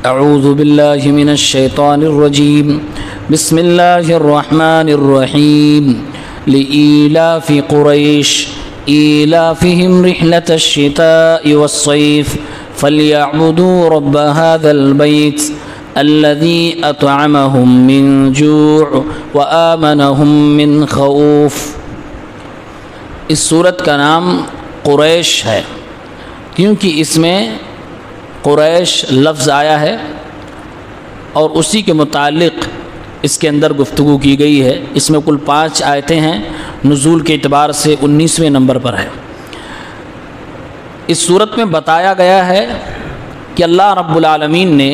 اعوذ باللہ من الشیطان الرجیم بسم اللہ الرحمن الرحیم لإیلاف قریش ایلافہم رحلة الشتاء والصیف فلیعبدوا رب هذا البیت الذی اطعمہم من جوع وآمنہم من خوف۔ اس سورت کا نام قریش ہے کیونکہ اس میں قریش لفظ آیا ہے اور اسی کے متعلق اس کے اندر گفتگو کی گئی ہے۔ اس میں کل 5 آیتیں ہیں، نزول کے اعتبار سے 19ویں نمبر پر ہے۔ اس صورت میں بتایا گیا ہے کہ اللہ رب العالمین نے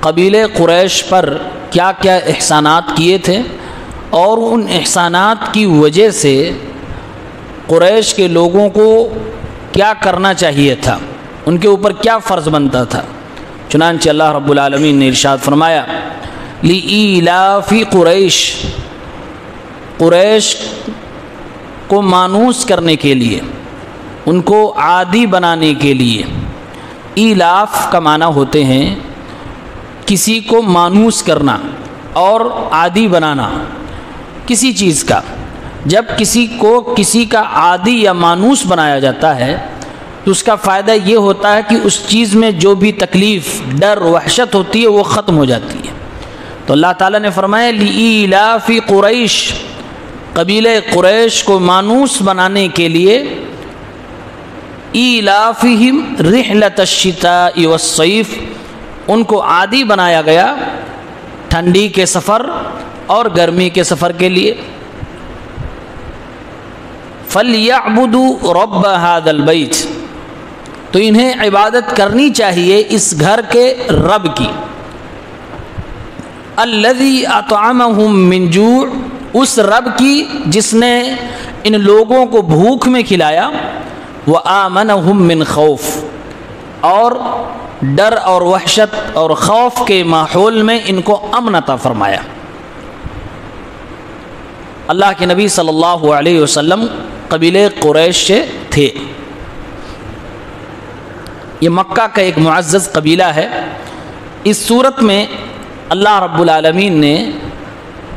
قبیلہ قریش پر کیا کیا احسانات کیے تھے اور ان احسانات کی وجہ سے قریش کے لوگوں کو کیا کرنا چاہیے تھا، ان کے اوپر کیا فرض بنتا تھا۔ چنانچہ اللہ رب العالمین نے ارشاد فرمایا لإیلاف قریش، قریش کو مانوس کرنے کے لیے، ان کو عادی بنانے کے لیے۔ ایلاف کا معنی ہوتے ہیں کسی کو مانوس کرنا اور عادی بنانا کسی چیز کا۔ جب کسی کو کسی کا عادی یا مانوس بنایا جاتا ہے تو اس کا فائدہ یہ ہوتا ہے کہ اس چیز میں جو بھی تکلیف، ڈر، وحشت ہوتی ہے وہ ختم ہو جاتی ہے۔ تو اللہ تعالیٰ نے فرمایا لإیلاف قریش، قبیلہ قریش کو مانوس بنانے کے لیے، ایلافہم رحلۃ الشتاء والصیف، ان کو عادی بنایا گیا ٹھنڈی کے سفر اور گرمی کے سفر کے لیے۔ فَلْيَعْبُدُوا رَبَّ هَذَا الْبَيْتِ، تو انہیں عبادت کرنی چاہیے اس گھر کے رب کی، الَّذِي أَطْعَمَهُم مِّن جُوع، اس رب کی جس نے ان لوگوں کو بھوک میں کھلایا، وَآمَنَهُم مِّن خوف، اور ڈر اور وحشت اور خوف کے ماحول میں ان کو امن عطا فرمایا۔ اللہ کے نبی صلی اللہ علیہ وسلم قبیلہ قریش سے تھے۔ یہ مکہ کا ایک معزز قبیلہ ہے۔ اس صورت میں اللہ رب العالمین نے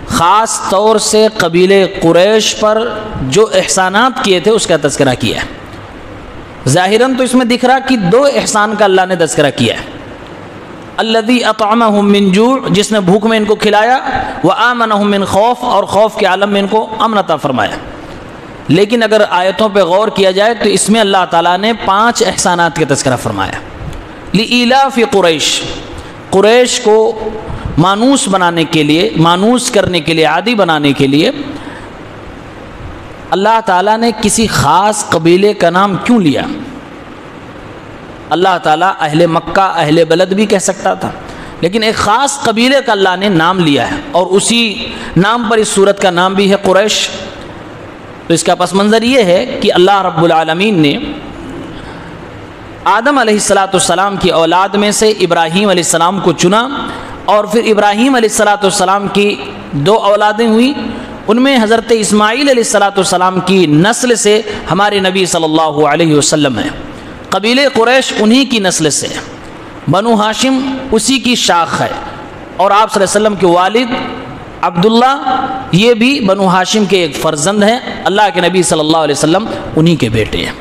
خاص طور سے قبیلہ قریش پر جو احسانات کیے تھے اس کا تذکرہ کیا ہے۔ ظاہراً تو اس میں دکھ رہا کہ 2 احسان کا اللہ نے تذکرہ کیا ہے، الذی اطعمہم من جوع، جس نے بھوک میں ان کو کھلایا، وآمنہم من خوف، اور خوف کے عالم میں ان کو امن عطا فرمایا۔ لیکن اگر آیتوں پہ غور کیا جائے تو اس میں اللہ تعالیٰ نے 5 احسانات کا تذکرہ فرمایا۔ لإیلاف قریش، قریش کو مانوس بنانے کے لیے، مانوس کرنے کے لیے، عادی بنانے کے لیے اللہ تعالیٰ نے کسی خاص قبیلے کا نام کیوں لیا؟ اللہ تعالیٰ اہل مکہ، اہل بلد بھی کہہ سکتا تھا، لیکن ایک خاص قبیلے کا اللہ نے نام لیا ہے اور اسی نام پر اس سورت کا نام بھی ہے قریش۔ تو اس کا پس منظر یہ ہے کہ اللہ رب العالمین نے آدم علیہ السلام کی اولاد میں سے ابراہیم علیہ السلام کو چنا، اور پھر ابراہیم علیہ السلام کی 2 اولادیں ہوئیں، ان میں حضرت اسماعیل علیہ السلام کی نسل سے ہمارے نبی صلی اللہ علیہ وسلم ہیں۔ قبیلہ قریش انہی کی نسل سے، بنو ہاشم اسی کی شاخ ہے، اور آپ صلی اللہ علیہ وسلم کے والد عبداللہ یہ بھی بنو ہاشم کے ایک فرزند ہیں، اللہ کے نبی صلی اللہ علیہ وسلم انہی کے بیٹے ہیں۔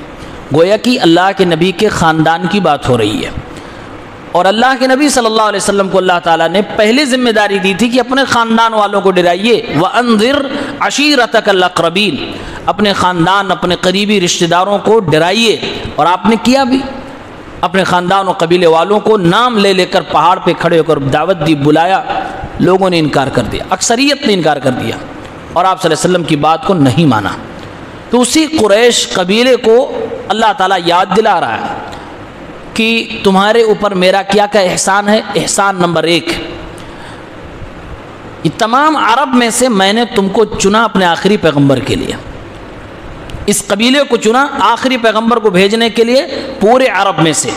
گویا کہ اللہ کے نبی کے خاندان کی بات ہو رہی ہے، اور اللہ کے نبی صلی اللہ علیہ وسلم کو اللہ تعالیٰ نے پہلے ذمہ داری دی تھی کہ اپنے خاندان والوں کو ڈرائیے، وَأَنذِرْ عَشِيرَتَكَ الْأَقْرَبِينَ، اپنے خاندان، اپنے قریبی رشتہ داروں کو ڈرائیے، اور آپ نے کیا بھی، اپنے خاندان و قبیلے والوں کو نام لے لے کر پہاڑ پہ کھڑے ہو کر دعوت دی، بلایا، لوگوں نے انکار کر دیا، اکثریت نے انکار کر دیا، اور آپ صلی اللہ علیہ وسلم کی بات کو نہیں مانا۔ تو اسی قریش قبیلے کو اللہ تعالیٰ یاد دلا رہا ہے کہ تمہارے اوپر میرا کیا کیا احسان ہے۔ احسان نمبر 1، یہ تمام عرب میں سے میں نے تم کو چنا اپنے آخری پیغمبر کے لیے، اس قبیلے کو چنا آخری پیغمبر کو بھیجنے کے لیے پورے عرب میں سے،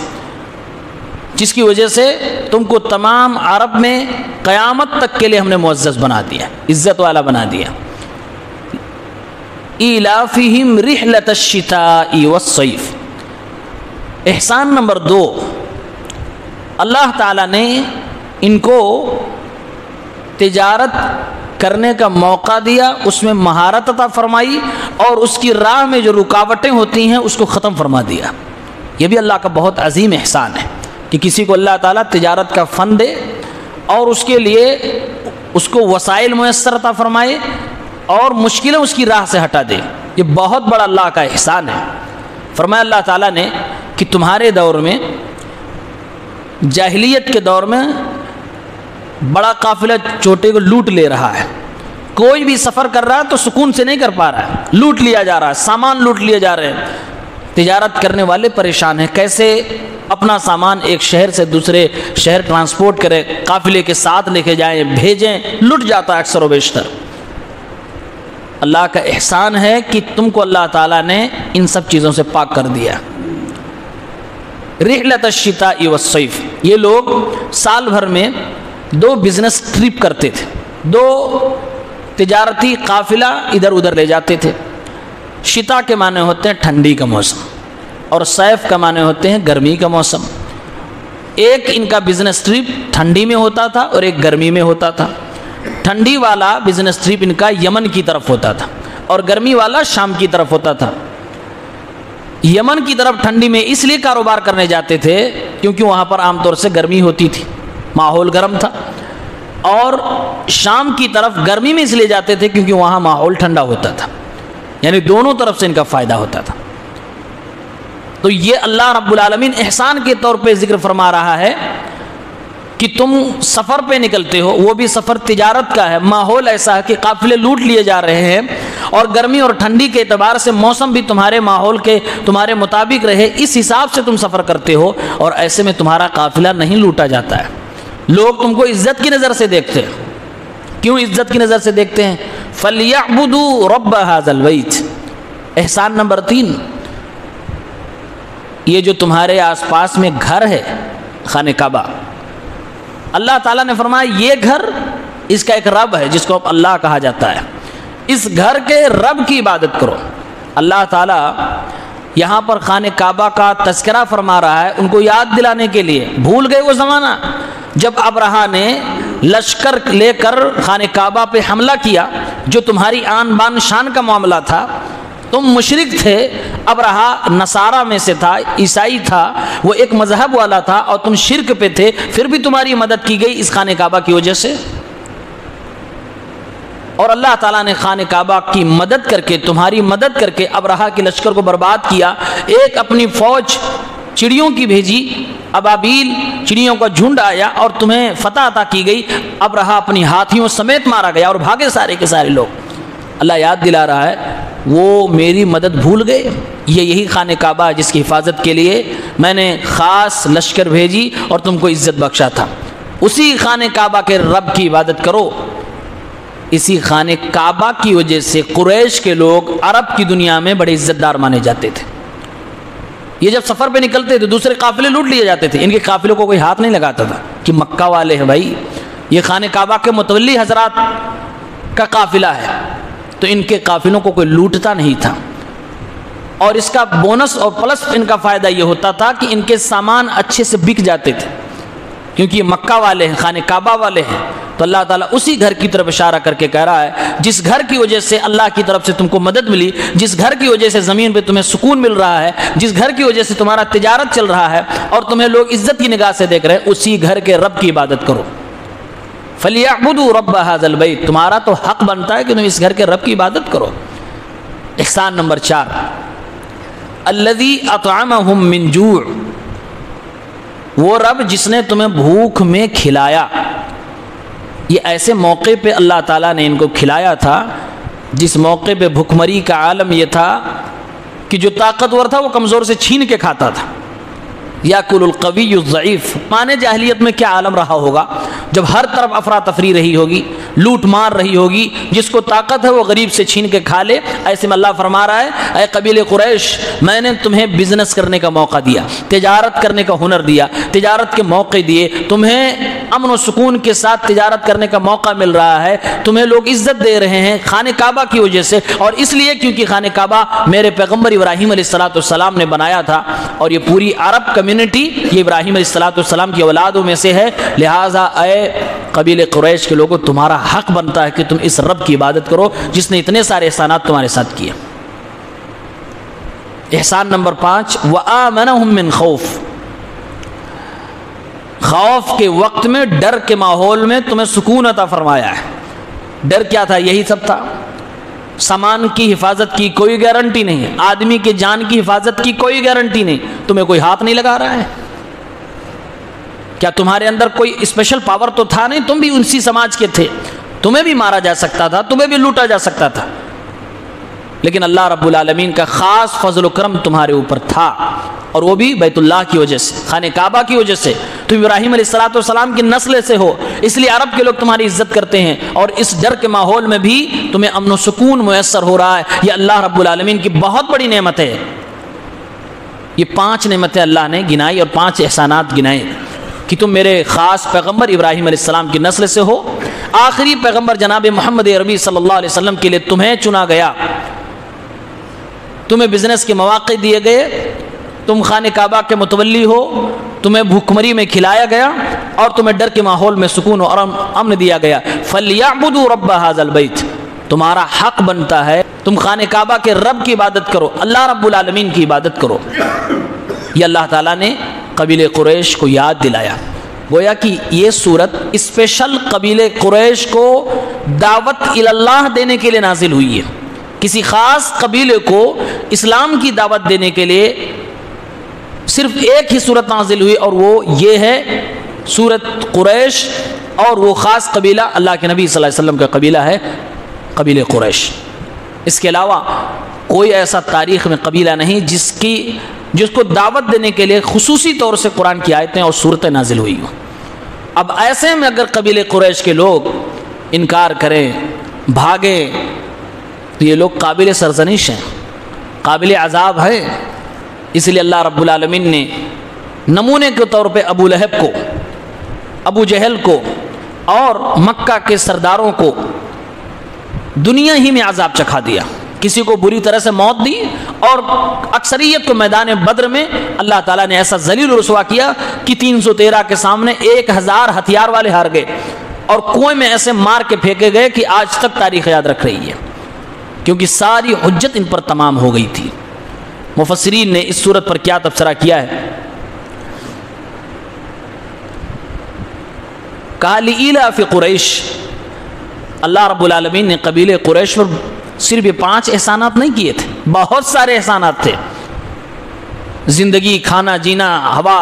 جس کی وجہ سے تم کو تمام عرب میں قیامت تک کے لیے ہم نے معزز بنا دیا، عزت والا بنا دیا۔ ایلافہم رحلۃ الشتاء والصیف، احسان نمبر 2، اللہ تعالیٰ نے ان کو تجارت کرنے کا موقع دیا، اس میں مہارت عطا فرمائی، اور اس کی راہ میں جو رکاوٹیں ہوتی ہیں اس کو ختم فرما دیا۔ یہ بھی اللہ کا بہت عظیم احسان ہے کہ کسی کو اللہ تعالیٰ تجارت کا فن دے اور اس کے لیے اس کو وسائل میسر عطا فرمائے اور مشکلیں اس کی راہ سے ہٹا دے۔ یہ بہت بڑا اللہ کا احسان ہے۔ فرمایا اللہ تعالیٰ نے کہ تمہارے دور میں، جاہلیت کے دور میں، بڑا قافلہ چوٹے کو لوٹ لے رہا ہے، کوئی بھی سفر کر رہا ہے تو سکون سے نہیں کر پا رہا ہے، لوٹ لیا جا رہا ہے، سامان لوٹ لیے جا رہے ہیں۔ تجارت کرنے والے پریشان ہیں، کیسے اپنا سامان ایک شہر سے دوسرے شہر ٹرانسپورٹ کرے، قافلے کے ساتھ لے کے جائیں، بھیجیں، لٹ جاتا ہے اکثر و بیشتر۔ اللہ کا احسان ہے کہ تم کو اللہ تعالیٰ نے ان سب چیزوں سے پاک کر دیا۔ رحلۃ الشتاء والصیف، یہ لوگ سال بھر میں 2 بزنس ٹرپ کرتے تھے، 2 تجارتی قافلہ ادھر ادھر لے جاتے تھے۔ شتاء کے معنی ہوتے ہیں ٹھنڈی کا موسم، اور صیف کا معنی ہوتے ہیں گرمی کا موسم۔ ایک ان کا بزنس ٹرپ ٹھنڈی میں ہوتا تھا اور ایک گرمی میں ہوتا تھا۔ ٹھنڈی والا بزنس ٹرپ ان کا یمن کی طرف ہوتا تھا اور گرمی والا شام کی طرف ہوتا تھا۔ یمن کی طرف ٹھنڈی میں اس لیے کاروبار کرنے جاتے تھے کیونکہ وہاں پر عام طور سے گرمی ہوتی تھی، ماحول گرم تھا، اور شام کی طرف گرمی میں اس لیے جاتے تھے کیونکہ وہاں ماحول ٹھنڈا ہوتا تھا، یعنی دونوں طرف سے ان کا فائدہ ہوتا تھا۔ تو یہ اللہ رب العالمین احسان کے طور پہ ذکر فرما رہا ہے کہ تم سفر پہ نکلتے ہو، وہ بھی سفر تجارت کا ہے، ماحول ایسا ہے کہ قافلے لوٹ لیے جا رہے ہیں، اور گرمی اور ٹھنڈی کے اعتبار سے موسم بھی تمہارے ماحول کے تمہارے مطابق رہے، اس حساب سے تم سفر کرتے ہو، اور ایسے میں تمہارا قافلہ نہیں لوٹا جاتا ہے۔ لوگ تم کو عزت کی نظر سے دیکھتے ہیں۔ کیوں عزت کی نظر سے دیکھتے ہیں؟ فَلْيَعْبُدُوا رَبَّ هَذَا الْبَيْتِ۔ احسان نمبر 3، یہ جو تمہارے آس پاس میں گھر ہے خانہ کعبہ، اللہ تعالیٰ نے فرمایا یہ گھر، اس کا ایک رب ہے جس کو اللہ کہا جاتا ہے، اس گھر کے رب کی عبادت کرو۔ اللہ تعالیٰ یہاں پر خانہ کعبہ کا تذکرہ فرما رہا ہے ان کو یاد دلانے کے لیے۔ بھول گئے وہ زمانہ جب ابرہا نے لشکر لے کر خانہ کعبہ پہ حملہ کیا، جو تمہاری آن بان شان کا معاملہ تھا، تم مشرک تھے، ابرہا نصارہ میں سے تھا، عیسائی تھا، وہ ایک مذہب والا تھا، اور تم شرک پہ تھے، پھر بھی تمہاری مدد کی گئی اس خانہ کعبہ کی وجہ سے۔ اور اللہ تعالیٰ نے خانہ کعبہ کی مدد کر کے، تمہاری مدد کر کے ابرہا کے لشکر کو برباد کیا۔ ایک اپنی فوج چڑیوں کی بھیجی، ابابیل چڑیوں کا جھنڈ آیا اور تمہیں فتح عطا کی گئی، ابرہا اپنی ہاتھیوں سمیت مارا گیا اور بھاگے سارے کے سارے لوگ۔ اللہ یاد دلا رہا ہے وہ میری مدد بھول گئے، یہی خانہ کعبہ ہے جس کی حفاظت کے لیے میں نے خاص لشکر بھیجی اور تم کو عزت بخشا تھا۔ اسی خانہ کعبہ کے رب کی عبادت کرو۔ اسی خانہ کعبہ کی وجہ سے قریش کے لوگ عرب کی دنیا میں بڑے عزت دار مانے جاتے تھے۔ یہ جب سفر پہ نکلتے تو دوسرے قافلے لوٹ لیے جاتے تھے، ان کے قافلوں کو کوئی ہاتھ نہیں لگاتا تھا کہ مکہ والے ہیں بھائی، یہ خانہ کعبہ کے متولی حضرات کا قافلہ ہے، تو ان کے قافلوں کو کوئی لوٹتا نہیں تھا۔ اور اس کا بونس اور پلس ان کا فائدہ یہ ہوتا تھا کہ ان کے سامان اچھے سے بک جاتے تھے، کیونکہ یہ مکہ والے ہیں، خانہ کعبہ والے ہیں۔ تو اللہ تعالیٰ اسی گھر کی طرف اشارہ کر کے کہہ رہا ہے جس گھر کی وجہ سے اللہ کی طرف سے تم کو مدد ملی، جس گھر کی وجہ سے زمین پہ تمہیں سکون مل رہا ہے، جس گھر کی وجہ سے تمہارا تجارت چل رہا ہے اور تمہیں لوگ عزت کی نگاہ سے دیکھ رہے ہیں، اسی گھر کے رب کی عبادت کرو۔ فَلْيَعْبُدُوا رَبَّ هَذَا الْبَيْتِ، تمہارا تو حق بنتا ہے کہ تم اس گھر کے رب کی عبادت کرو۔ احسان نمبر 4، الَّذِي أَطْعَمَهُم مِّن جُوع، وہ رب جس نے تمہیں بھوک میں کھلایا۔ یہ ایسے موقع پہ اللہ تعالیٰ نے ان کو کھلایا تھا جس موقع پہ بھوکمری کا عالم یہ تھا کہ جو طاقتور تھا وہ کمزور سے چھین کے کھاتا تھا۔ یاکل القوی الضعیف، مانے جاہلیت میں کیا عالم رہا ہوگا جب ہر طرف افراتفری رہی ہوگی، لوٹ مار رہی ہوگی، جس کو طاقت ہے وہ غریب سے چھین کے کھا لے۔ ایسے میں اللہ فرما رہا ہے اے قبیل قریش، میں نے تمہیں بزنس کرنے کا موقع دیا، تجارت کرنے کا ہنر دیا، تجارت کے موقع دیے، تمہیں امن و سکون کے ساتھ تجارت کرنے کا موقع مل رہا ہے، تمہیں لوگ عزت دے رہے ہیں خانہ کعبہ کی وجہ سے، اور اس لیے کیونکہ خانہ کعبہ میرے پیغمبر ابراہیم علیہ السلام نے بنایا تھا، اور یہ پوری عرب کمیونٹی یہ ابراہیم علیہ السلام کی اولادوں میں سے ہے، لہٰذا اے قبیلے قریش کے لوگوں تمہارا حق بنتا ہے کہ تم اس رب کی عبادت کرو جس نے اتنے سارے احسانات تمہارے ساتھ کیے۔ احسان نمبر 5، وَآمَنَهُم مِّن خوف، خوف کے وقت میں، ڈر کے ماحول میں تمہیں سکون عطا فرمایا ہے۔ ڈر کیا تھا؟ یہی سب تھا، سامان کی حفاظت کی کوئی گارنٹی نہیں، آدمی کے جان کی حفاظت کی کوئی گارنٹی نہیں، تمہیں کوئی ہاتھ نہیں لگا رہا ہے۔ کیا تمہارے اندر کوئی اسپیشل پاور تو تھا نہیں؟ تم بھی انسی سماج کے تھے، تمہیں بھی مارا جا سکتا تھا، تمہیں بھی لوٹا جا سکتا تھا، لیکن اللہ رب العالمین کا خاص فضل و کرم تمہارے اوپر تھا، اور وہ بھی بیت اللہ کی وجہ سے، خانہ کعبہ کی وجہ سے۔ تم ابراہیم علیہ السلام کی نسل سے ہو، اس لیے عرب کے لوگ تمہاری عزت کرتے ہیں، اور اس ڈر کے ماحول میں بھی تمہیں امن و سکون میسر ہو رہا ہے۔ یہ اللہ رب العالمین کی بہت بڑی نعمت ہے۔ یہ 5 نعمتیں اللہ نے گنائی اور 5 احسانات گنائے کہ تم میرے خاص پیغمبر ابراہیم علیہ السلام کی نسل سے ہو، آخری پیغمبر جناب محمد عربی صلی اللہ علیہ وسلم کے لیے تمہیں چنا گیا، تمہیں بزنس کے مواقع دیے گئے، تم خانہ کعبہ کے متولی ہو، تمہیں بھوکمری میں کھلایا گیا، اور تمہیں ڈر کے ماحول میں سکون اور امن دیا گیا۔ فَلْيَعْبُدُوا رَبَّ هَذَا الْبَيْتِ، تمہارا حق بنتا ہے تم خانہ کعبہ کے رب کی عبادت کرو، اللہ رب العالمین کی عبادت کرو۔ یہ اللہ تعالیٰ نے قبیلے قریش کو یاد دلایا، گویا کہ یہ صورت اسپیشل قبیلے قریش کو دعوت اللہ دینے کے لیے نازل ہوئی ہے، کسی خاص قبیلے کو اسلام کی دعوت دینے کے لیے صرف ایک ہی صورت نازل ہوئی، اور وہ یہ ہے سورت قریش، اور وہ خاص قبیلہ اللہ کے نبی صلی اللہ علیہ وسلم کا قبیلہ ہے قبیلہ قریش۔ اس کے علاوہ کوئی ایسا تاریخ میں قبیلہ نہیں جس کو دعوت دینے کے لیے خصوصی طور سے قرآن کی آیتیں اور صورتیں نازل ہوئی ہوں۔ اب ایسے میں اگر قبیلہ قریش کے لوگ انکار کریں، بھاگیں، تو یہ لوگ قابل سرزنش ہیں، قابل عذاب ہے۔ اس لیے اللہ رب العالمین نے نمونے کے طور پہ ابو لہب کو، ابو جہل کو اور مکہ کے سرداروں کو دنیا ہی میں عذاب چکھا دیا، کسی کو بری طرح سے موت دی، اور اکثریت کو میدان بدر میں اللہ تعالیٰ نے ایسا ذلیل و رسوا کیا کہ 313 کے سامنے 1000 ہتھیار والے ہار گئے، اور کنویں میں ایسے مار کے پھینکے گئے کہ آج تک تاریخ یاد رکھ رہی ہے، کیونکہ ساری حجت ان پر تمام ہو گئی تھی۔ مفسرین نے اس صورت پر کیا تبصرہ کیا ہے؟ کہا لإیلاف قریش، اللہ رب العالمین نے قبیلے قریش پر صرف یہ 5 احسانات نہیں کیے تھے، بہت سارے احسانات تھے، زندگی، کھانا جینا، ہوا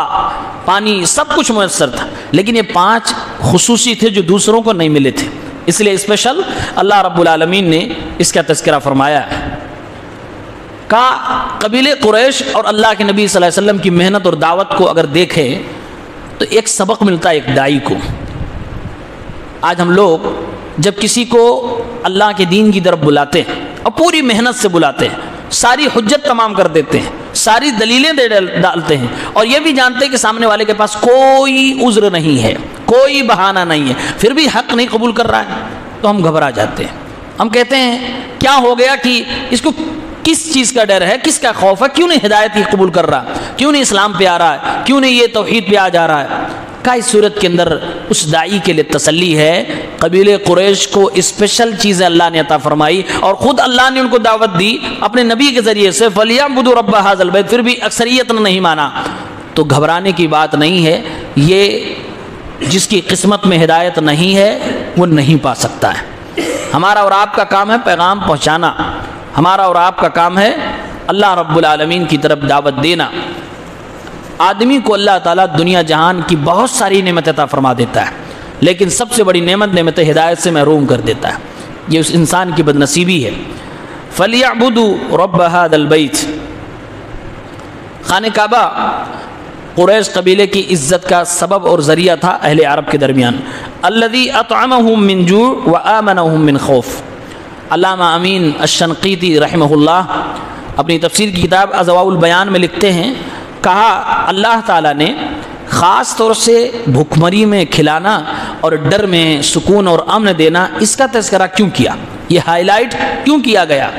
پانی سب کچھ میسر تھا، لیکن یہ 5 خصوصی تھے جو دوسروں کو نہیں ملے تھے، اس لیے اسپیشل اللہ رب العالمین نے اس کا تذکرہ فرمایا ہے۔ کہا قبیلے قریش اور اللہ کے نبی صلی اللہ علیہ وسلم کی محنت اور دعوت کو اگر دیکھیں تو ایک سبق ملتا ہے ایک داعی کو۔ آج ہم لوگ جب کسی کو اللہ کے دین کی طرف بلاتے ہیں اور پوری محنت سے بلاتے ہیں، ساری حجت تمام کر دیتے ہیں، ساری دلیلیں ڈالتے ہیں، اور یہ بھی جانتے ہیں کہ سامنے والے کے پاس کوئی عذر نہیں ہے، کوئی بہانہ نہیں ہے، پھر بھی حق نہیں قبول کر رہا ہے، تو ہم گھبرا جاتے ہیں۔ ہم کہتے ہیں کیا ہو گیا کہ اس کو کس چیز کا ڈر ہے، کس کا خوف ہے، کیوں نہیں ہدایت ہی قبول کر رہا، کیوں نہیں اسلام پہ آ رہا ہے، کیوں نہیں یہ توحید پہ آ جا رہا ہے؟ کا اس صورت کے اندر اس داعی کے لیے تسلی ہے، قبیلے قریش کو اسپیشل چیزیں اللہ نے عطا فرمائی، اور خود اللہ نے ان کو دعوت دی اپنے نبی کے ذریعے سے، فَلْيَعْبُدُوا رَبَّ هَذَا الْبَيْتِ، پھر بھی اکثریت نے نہیں مانا، تو گھبرانے کی بات نہیں ہے۔ یہ جس کی قسمت میں ہدایت نہیں ہے وہ نہیں پا سکتا ہے۔ ہمارا اور آپ کا کام ہے پیغام پہنچانا، ہمارا اور آپ کا کام ہے اللہ رب العالمین کی طرف دعوت دینا۔ آدمی کو اللہ تعالیٰ دنیا جہان کی بہت ساری نعمت عطا فرما دیتا ہے، لیکن سب سے بڑی نعمت ہدایت سے محروم کر دیتا ہے، یہ اس انسان کی بد نصیبی ہے۔ فَلْيَعْبُدُوا رَبَّ هَذَا الْبَيْتِ، خانہ کعبہ قریش قبیلے کی عزت کا سبب اور ذریعہ تھا اہل عرب کے درمیان۔ الَّذِي أَطْعَمَهُم مِّن جُوعٍ وَآمَنَهُم مِّن خَوْفٍ، علامہ امین الشنقیطی رحمہ اللہ اپنی تفسیر کی کتاب اضواء البیان میں لکھتے ہیں، کہا اللہ تعالیٰ نے خاص طور سے بھوکمری میں کھلانا اور ڈر میں سکون اور امن دینا، اس کا تذکرہ کیوں کیا، یہ ہائی لائٹ کیوں کیا گیا؟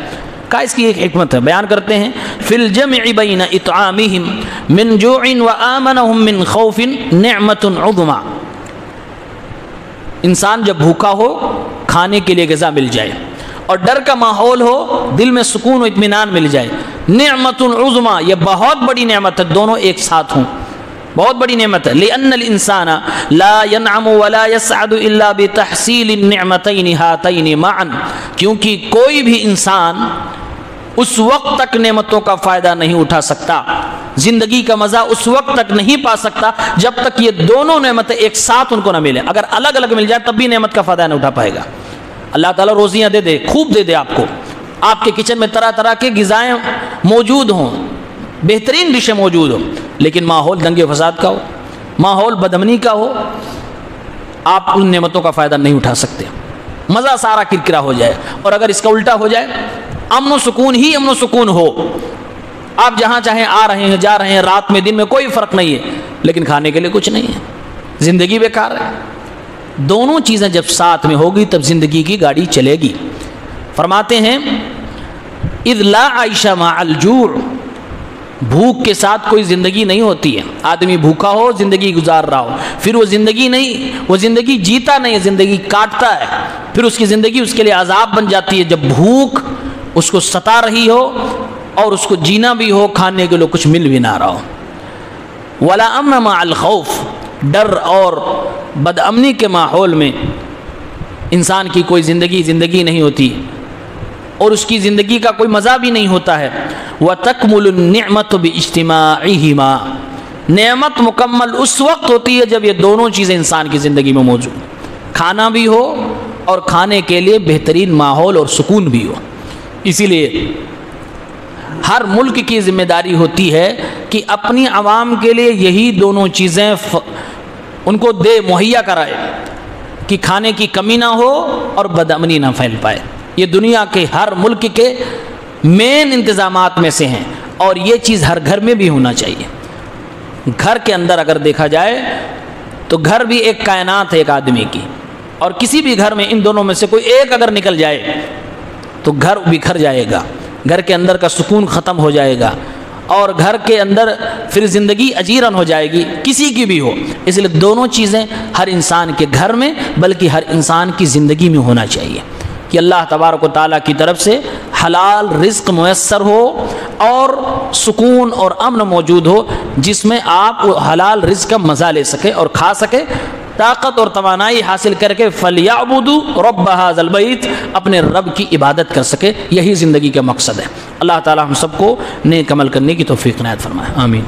کا اس کی ایک حکمت ہے، بیان کرتے ہیں فی الجمع بین اطعامہم من جوع وآمنہم من خوف نعمت عظمی، انسان جب بھوکا ہو کھانے کے لیے غذا مل جائے اور ڈر کا ماحول ہو دل میں سکون و اطمینان مل جائے، نعمت عظمی، یہ بہت بڑی نعمت ہے، دونوں ایک ساتھ ہوں بہت بڑی نعمت ہے۔ لأن الانسان لا ينعم ولا يسعد الا بتحصيل النعمتين هاتين معا، کیونکہ کوئی بھی انسان اس وقت تک نعمتوں کا فائدہ نہیں اٹھا سکتا، زندگی کا مزہ اس وقت تک نہیں پا سکتا جب تک یہ دونوں نعمتیں ایک ساتھ ان کو نہ ملے۔ اگر الگ الگ مل جائے تب بھی نعمت کا فائدہ نہیں اٹھا پائے گا۔ اللہ تعالیٰ روزیاں دے دے، خوب دے دے، آپ کو آپ کے کچن میں طرح طرح کے غذائیں موجود ہوں، بہترین ڈشیں موجود ہوں، لیکن ماحول دنگے فساد کا ہو، ماحول بدامنی کا ہو، آپ ان نعمتوں کا فائدہ نہیں اٹھا سکتے، مزہ سارا کرکرا ہو جائے۔ اور اگر اس کا الٹا ہو جائے، امن و سکون ہی امن و سکون ہو، آپ جہاں چاہیں آ رہے ہیں جا رہے ہیں، رات میں دن میں کوئی فرق نہیں ہے، لیکن کھانے کے لیے کچھ نہیں ہے، زندگی بیکار ہے۔ دونوں چیزیں جب ساتھ میں ہوگی تب زندگی کی گاڑی چلے گی۔ فرماتے ہیں اذ لا عیش مع الجوع، بھوک کے ساتھ کوئی زندگی نہیں ہوتی ہے۔ آدمی بھوکا ہو زندگی گزار رہا ہو، پھر وہ زندگی نہیں، وہ زندگی جیتا نہیں، زندگی کاٹتا ہے، پھر اس کی زندگی اس کے لیے عذاب بن جاتی ہے جب بھوک اس کو ستا رہی ہو اور اس کو جینا بھی ہو، کھانے کے لیے کچھ مل بھی نہ رہا ہو۔ ولا امن مع الخوف، ڈر اور بدامنی کے ماحول میں انسان کی کوئی زندگی نہیں ہوتی اور اس کی زندگی کا کوئی مزہ بھی نہیں ہوتا ہے۔ وَتَكْمُلُ النِّعْمَةُ بِاجْتِمَاعِهِمَا، نعمت مکمل اس وقت ہوتی ہے جب یہ دونوں چیزیں انسان کی زندگی میں موجود، کھانا بھی ہو اور کھانے کے لیے بہترین ماحول اور سکون بھی ہو۔ اسی لیے ہر ملک کی ذمہ داری ہوتی ہے کہ اپنی عوام کے لیے یہی دونوں چیزیں ان کو دے، مہیا کرائے، کہ کھانے کی کمی نہ ہو اور بدامنی نہ پھیل پائے۔ یہ دنیا کے ہر ملک کے مین انتظامات میں سے ہیں، اور یہ چیز ہر گھر میں بھی ہونا چاہیے۔ گھر کے اندر اگر دیکھا جائے تو گھر بھی ایک کائنات ہے ایک آدمی کی، اور کسی بھی گھر میں ان دونوں میں سے کوئی ایک اگر نکل جائے تو گھر بکھر جائے گا، گھر کے اندر کا سکون ختم ہو جائے گا، اور گھر کے اندر پھر زندگی اجیرن ہو جائے گی، کسی کی بھی ہو۔ اس لیے دونوں چیزیں ہر انسان کے گھر میں بلکہ ہر انسان کی زندگی میں ہونا چاہیے، کہ اللہ تبارک و تعالیٰ کی طرف سے حلال رزق میسر ہو اور سکون اور امن موجود ہو، جس میں آپ حلال رزق کا مزہ لے سکے اور کھا سکے، طاقت اور توانائی حاصل کر کے فَلْيَعْبُدُوا رَبَّ هَذَا الْبَيْتِ، اپنے رب کی عبادت کر سکے۔ یہی زندگی کا مقصد ہے۔ اللہ تعالیٰ ہم سب کو نیک عمل کرنے کی توفیق عنایت فرمائے، آمین۔